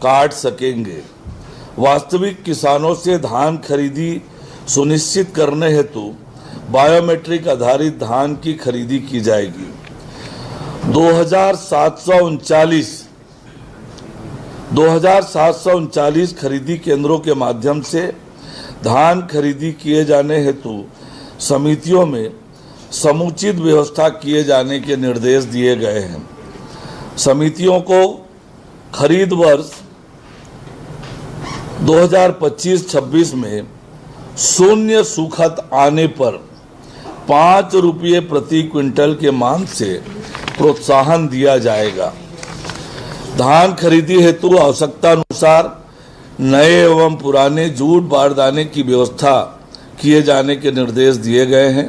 काट सकेंगे। वास्तविक किसानों से धान खरीदी सुनिश्चित करने हेतु बायोमेट्रिक आधारित धान की खरीदी की जाएगी। 2739 खरीदी केंद्रों के माध्यम से धान खरीदी किए जाने हेतु समितियों में समुचित व्यवस्था किए जाने के निर्देश दिए गए हैं। समितियों को खरीद वर्ष 2025-26 में शून्य सूखत आने पर 5 रुपये प्रति क्विंटल के मान से प्रोत्साहन दिया जाएगा। धान खरीदी हेतु आवश्यकता अनुसार नए एवं पुराने जूट बारदाने की व्यवस्था किए जाने के निर्देश दिए गए हैं।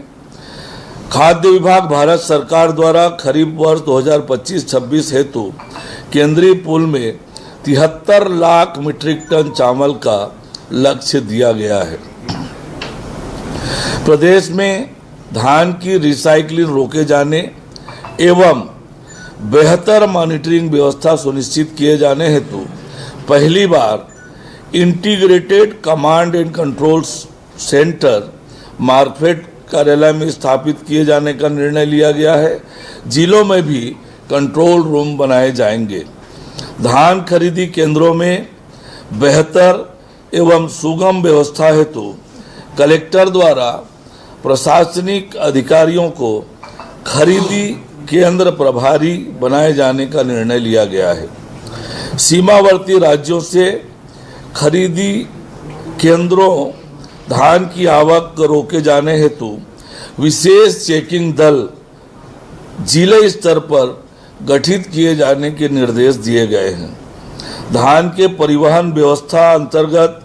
खाद्य विभाग भारत सरकार द्वारा खरीफ वर्ष 2025-26 हेतु केंद्रीय पूल में 73 लाख मीट्रिक टन चावल का लक्ष्य दिया गया है। प्रदेश में धान की रिसाइकलिंग रोके जाने एवं बेहतर मॉनिटरिंग व्यवस्था सुनिश्चित किए जाने हेतु पहली बार integrated command and control centre market कार्यालय में स्थापित किए जाने का निर्णय लिया गया है। जिलों में भी कंट्रोल रूम बनाए जाएंगे। धान खरीदी केंद्रों में बेहतर एवं सुगम व्यवस्था हेतु कलेक्टर द्वारा प्रशासनिक अधिकारियों को खरीदी केंद्र प्रभारी बनाए जाने का निर्णय लिया गया है। सीमावर्ती राज्यों से खरीदी केंद्रों धान की आवक रोके जाने हेतु विशेष चेकिंग दल जिले स्तर पर गठित किए जाने के निर्देश दिए गए हैं। धान के परिवहन व्यवस्था अंतर्गत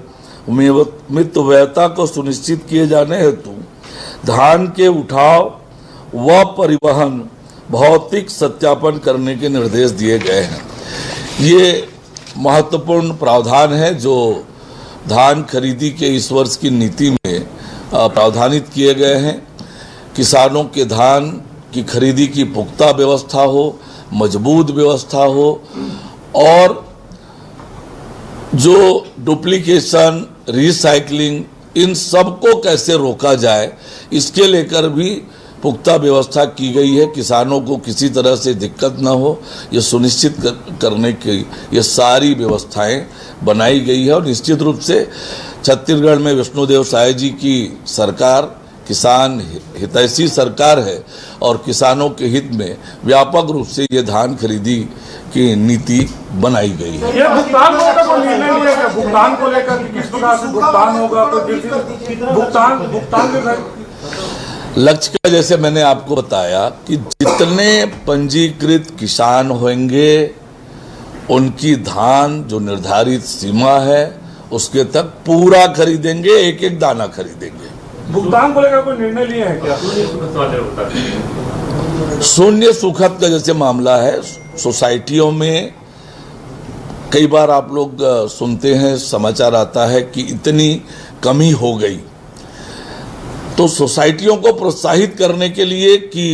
मितव्ययता को सुनिश्चित किए जाने हेतु धान के उठाव व परिवहन भौतिक सत्यापन करने के निर्देश दिए गए हैं। ये महत्वपूर्ण प्रावधान है जो धान खरीदी के इस वर्ष की नीति में प्रावधानित किए गए हैं। किसानों के धान की खरीदी की पुख्ता व्यवस्था हो, मजबूत व्यवस्था हो और जो डुप्लीकेशन, रिसाइकलिंग, इन सब को कैसे रोका जाए इसके लेकर भी पुख्ता व्यवस्था की गई है। किसानों को किसी तरह से दिक्कत न हो ये सुनिश्चित करने की ये सारी व्यवस्थाएं बनाई गई है। और निश्चित रूप से छत्तीसगढ़ में विष्णुदेव साय जी की सरकार किसान हितैषी सरकार है और किसानों के हित में व्यापक रूप से ये धान खरीदी की नीति बनाई गई है। ये भुगतान का कोई निर्णय लिया गया? भुगतान को लेकर किस प्रकार से भुगतान होगा? भुगतान लक्ष्य का जैसे मैंने आपको बताया कि जितने पंजीकृत किसान होंगे उनकी धान जो निर्धारित सीमा है उसके तक पूरा खरीदेंगे, एक एक दाना खरीदेंगे। भुगतान को लेकर कोई निर्णय लिए हैं क्या? शून्य सूखत का जैसे मामला है, सोसाइटियों में कई बार आप लोग सुनते हैं, समाचार आता है कि इतनी कमी हो गई, तो सोसाइटियों को प्रोत्साहित करने के लिए कि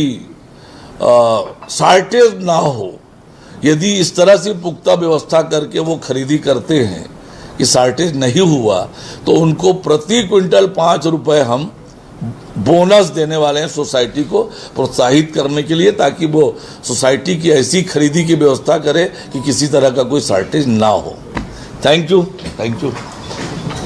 शॉर्टेज ना हो, यदि इस तरह से पुख्ता व्यवस्था करके वो खरीदी करते हैं कि शॉर्टेज नहीं हुआ तो उनको प्रति क्विंटल 5 रुपए हम बोनस देने वाले हैं सोसाइटी को प्रोत्साहित करने के लिए, ताकि वो सोसाइटी की ऐसी खरीदी की व्यवस्था करे कि किसी तरह का कोई शॉर्टेज ना हो। Thank you.